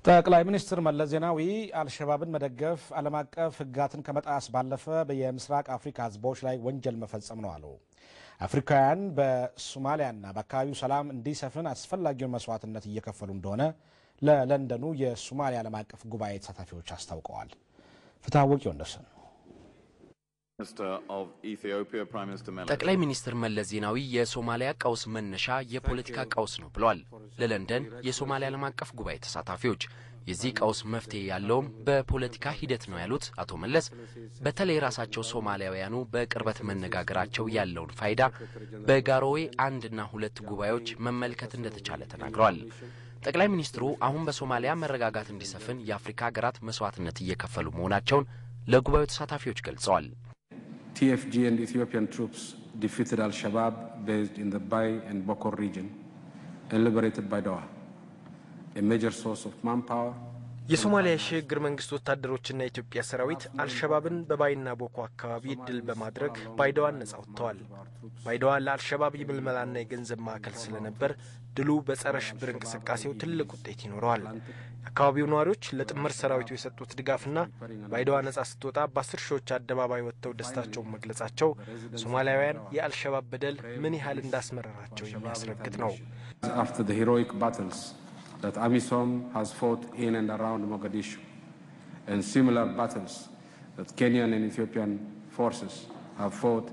ጠቅላይ ሚኒስትር መለስ ዜናዊ አልሸባብን መደገፍ ዓለም አቀፍ ሕግጋትን ከመጣስ ባለፈ በየምስራቅ አፍሪካ ህዝቦች ላይ ወንጀል መፈጸም ነው አሉ። አፍሪካውያን በሶማሊያና በአካባቢው ሰላም እንዲሰፍን አስፈላጊውን መስዋዕትነት እየከፈሉ እንደሆነ ለለንደኑ የሶማሊያ ዓለም አቀፍ ጉባኤ ተሳታፊዎች አስታውቀዋል። ፍትሐወቅ ወንደሰን ጠቅላይ ሚኒስትር መለስ ዜናዊ የሶማሊያ ቀውስ መነሻ የፖለቲካ ቀውስ ነው ብለዋል። ለለንደን የሶማሊያ ዓለም አቀፍ ጉባኤ ተሳታፊዎች የዚህ ቀውስ መፍትሄ ያለውም በፖለቲካ ሂደት ነው ያሉት አቶ መለስ በተለይ ራሳቸው ሶማሊያውያኑ በቅርበት መነጋገራቸው ያለውን ፋይዳ በጋሮዌ 1 እና 2 ጉባኤዎች መመልከት እንደተቻለ ተናግረዋል። ጠቅላይ ሚኒስትሩ አሁን በሶማሊያ መረጋጋት እንዲሰፍን የአፍሪካ ሀገራት መስዋዕትነት እየከፈሉ መሆናቸውን ለጉባኤው ተሳታፊዎች ገልጸዋል። TFG and Ethiopian troops defeated Al-Shabaab based in the Bay and Bokor region and liberated Baidoa, a major source of manpower. የሶማሊያ የሽግግር መንግስት ወታደሮችና የኢትዮጵያ ሰራዊት አልሸባብን በባይና ቦኮ አካባቢ ድል በማድረግ ባይዶዋን ነጻ ወጥተዋል። ባይዶዋ ለአልሸባብ የምልመላና የገንዘብ ማዕከል ስለነበር ድሉ በጸረ ሽብር እንቅስቃሴው ትልቅ ውጤት ይኖረዋል። አካባቢው ነዋሪዎች ለጥምር ሰራዊቱ የሰጡት ድጋፍና ባይዶዋ ነጻ ስትወጣ በ10 ሺዎች አደባባይ ወጥተው ደስታቸውን መግለጻቸው ሶማሊያውያን የአልሸባብ በደል ምን ያህል እንዳስመረራቸው የሚያስረግጥ ነው። After the heroic battles that AMISOM has fought in and around Mogadishu and similar battles that Kenyan and Ethiopian forces have fought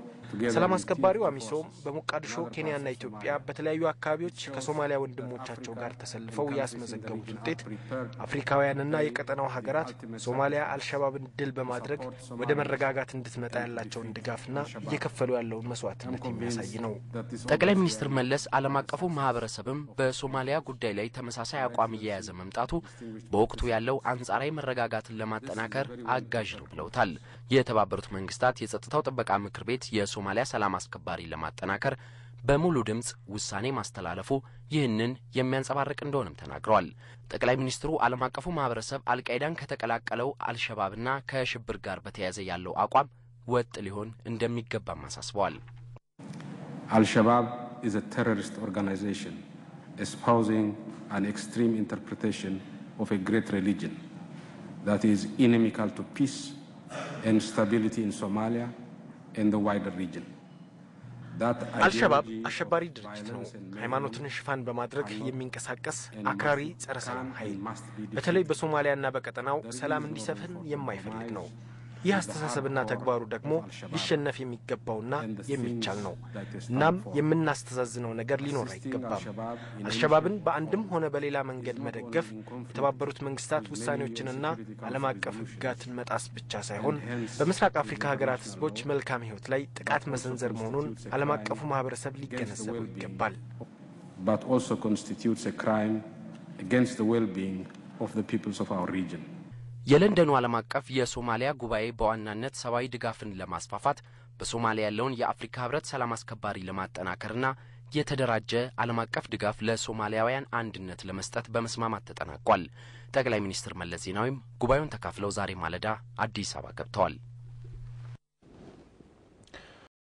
ሰላም አስከባሪው አሚሶም በሞቃዲሾ ኬንያና ኢትዮጵያ በተለያዩ አካባቢዎች ከሶማሊያ ወንድሞቻቸው ጋር ተሰልፈው ያስመዘገቡት ውጤት አፍሪካውያንና የቀጠናው ሀገራት ሶማሊያ አልሸባብን ድል በማድረግ ወደ መረጋጋት እንድትመጣ ያላቸውን ድጋፍና እየከፈሉ ያለውን መስዋዕትነት የሚያሳይ ነው። ጠቅላይ ሚኒስትር መለስ ዓለም አቀፉ ማህበረሰብም በሶማሊያ ጉዳይ ላይ ተመሳሳይ አቋም እየያዘ መምጣቱ በወቅቱ ያለው አንጻራዊ መረጋጋትን ለማጠናከር አጋዥ ነው ብለውታል። የተባበሩት መንግስታት የጸጥታው ጥበቃ ምክር ቤት የሶማሊያ ሰላም አስከባሪ ለማጠናከር በሙሉ ድምጽ ውሳኔ ማስተላለፉ ይህንን የሚያንጸባርቅ እንደሆነም ተናግረዋል። ጠቅላይ ሚኒስትሩ ዓለም አቀፉ ማህበረሰብ አልቃይዳን ከተቀላቀለው አልሸባብና ከሽብር ጋር በተያያዘ ያለው አቋም ወጥ ሊሆን እንደሚገባም አሳስበዋል። Al-Shabaab is a terrorist organization espousing an extreme interpretation of a great religion that is inimical to peace and stability in Somalia and the wider region. አልሸባብ አሸባሪ ድርጅት ነው። ሃይማኖትን ሽፋን በማድረግ የሚንቀሳቀስ አክራሪ ጸረ ሰላም ኃይል በተለይ በሶማሊያና በቀጠናው ሰላም እንዲሰፍን የማይፈልግ ነው። ይህ አስተሳሰብና ተግባሩ ደግሞ ሊሸነፍ የሚገባውና የሚቻል ነው። እናም የምናስተዛዝነው ነገር ሊኖር አይገባም። አልሸባብን በአንድም ሆነ በሌላ መንገድ መደገፍ የተባበሩት መንግስታት ውሳኔዎችንና ዓለም አቀፍ ሕግጋትን መጣስ ብቻ ሳይሆን በምስራቅ አፍሪካ ሀገራት ህዝቦች መልካም ህይወት ላይ ጥቃት መሰንዘር መሆኑን ዓለም አቀፉ ማህበረሰብ ሊገነዘበው ይገባል። But also constitutes a crime against the well-being of the peoples of our region. የለንደኑ ዓለም አቀፍ የሶማሊያ ጉባኤ በዋናነት ሰብአዊ ድጋፍን ለማስፋፋት በሶማሊያ ያለውን የአፍሪካ ህብረት ሰላም አስከባሪ ለማጠናከርና የተደራጀ ዓለም አቀፍ ድጋፍ ለሶማሊያውያን አንድነት ለመስጠት በመስማማት ተጠናቋል። ጠቅላይ ሚኒስትር መለስ ዜናዊም ጉባኤውን ተካፍለው ዛሬ ማለዳ አዲስ አበባ ገብተዋል።